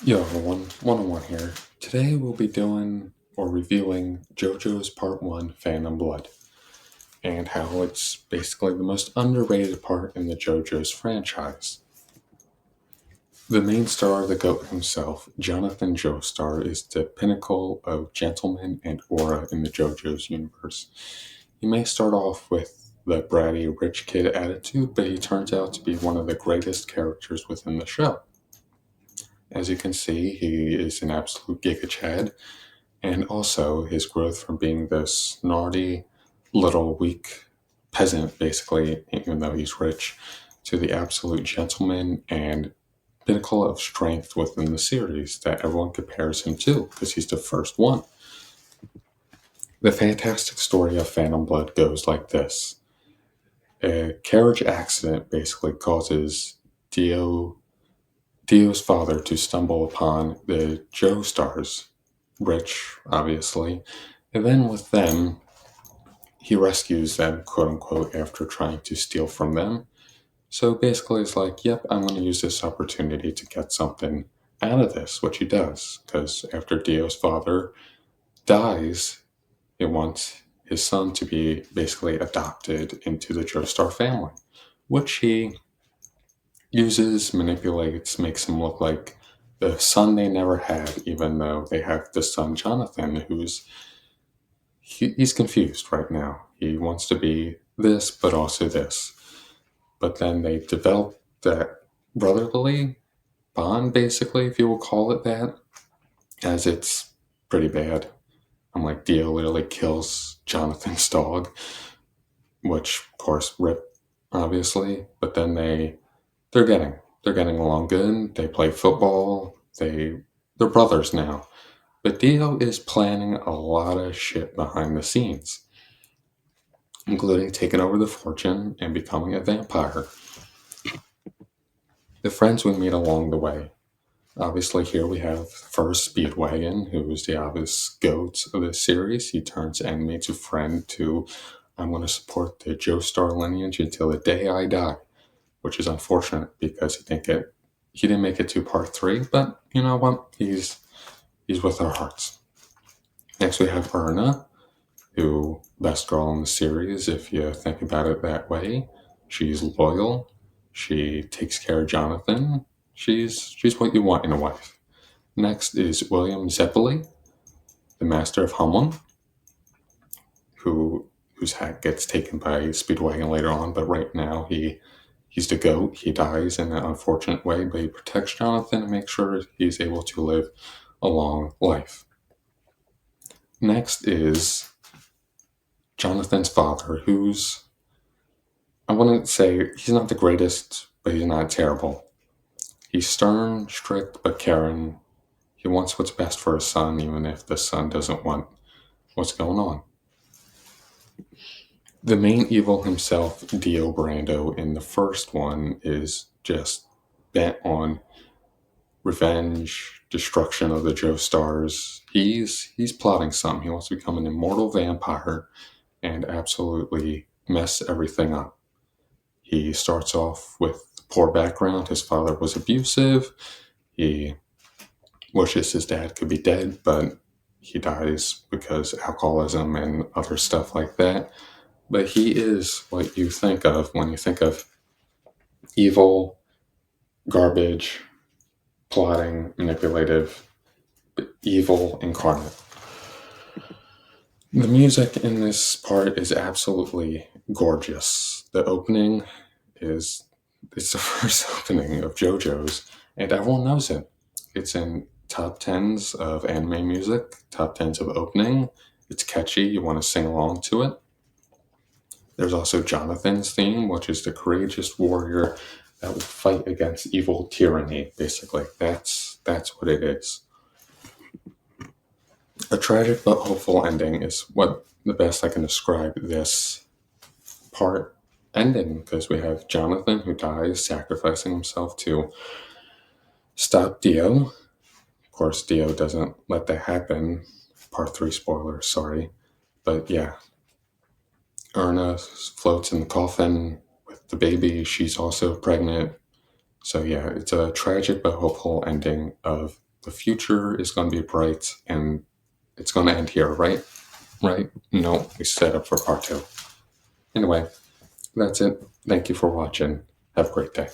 Yo, everyone, 101 here. Today we'll be doing or reviewing JoJo's Part 1 Phantom Blood and how it's basically the most underrated part in the JoJo's franchise. The main star, the GOAT himself, Jonathan Joestar, is the pinnacle of gentleman and aura in the JoJo's universe. He may start off with the bratty rich kid attitude, but he turns out to be one of the greatest characters within the show. As you can see, he is an absolute Giga Chad, and also his growth from being this naughty, little, weak peasant, basically, even though he's rich, to the absolute gentleman and pinnacle of strength within the series that everyone compares him to because he's the first one. The fantastic story of Phantom Blood goes like this. A carriage accident basically causes Dio's father to stumble upon the Joestars, rich, obviously, and then with them, he rescues them, quote unquote, after trying to steal from them. So basically, it's like, yep, I'm going to use this opportunity to get something out of this, which he does, because after Dio's father dies, he wants his son to be basically adopted into the Joestar family, which he uses, manipulates, makes him look like the son they never had, even though they have the son Jonathan, he's confused right now. He wants to be this, but also this. But then they develop that brotherly bond, basically, if you will call it that, as it's pretty bad. I'm like, Dio literally kills Jonathan's dog, which, of course, rip, obviously. But then they're getting along good. They play football. They're brothers now. But Dio is planning a lot of shit behind the scenes, including taking over the fortune and becoming a vampire. The friends we meet along the way. Obviously, here we have first Speedwagon, who is the obvious goat of this series. He turns enemy to friend to, I'm going to support the Joestar lineage until the day I die, which is unfortunate because he didn't make it to part 3, but you know what? He's with our hearts. Next, we have Erna, who best girl in the series, if you think about it that way. She's loyal. She takes care of Jonathan. She's what you want in a wife. Next is William Zeppeli, the master of Humlin, whose hat gets taken by Speedwagon later on, but right now he's the GOAT. He dies in an unfortunate way, but he protects Jonathan and makes sure he's able to live a long life. Next is Jonathan's father, I wouldn't say he's not the greatest, but he's not terrible. He's stern, strict, but caring. He wants what's best for his son, even if the son doesn't want what's going on. The main evil himself, Dio Brando, in the first one is just bent on revenge, destruction of the Joestars. He's plotting something. He wants to become an immortal vampire and absolutely mess everything up. He starts off with poor background. His father was abusive. He wishes his dad could be dead, but he dies because alcoholism and other stuff like that. But he is what you think of when you think of evil, garbage, plotting, manipulative, evil incarnate. The music in this part is absolutely gorgeous. The opening it's the first opening of JoJo's, and everyone knows it. It's in top tens of anime music, top tens of opening. It's catchy, you want to sing along to it. There's also Jonathan's theme, which is the courageous warrior that will fight against evil tyranny, basically. That's what it is. A tragic but hopeful ending is what the best I can describe this part ending, because we have Jonathan who dies, sacrificing himself to stop Dio. Of course, Dio doesn't let that happen. Part 3 spoiler, sorry. But yeah, Erna floats in the coffin with the baby. She's also pregnant. So yeah, it's a tragic but hopeful ending of the future is going to be bright and it's going to end here, right? Right? No, we set up for part 2. Anyway, that's it. Thank you for watching. Have a great day.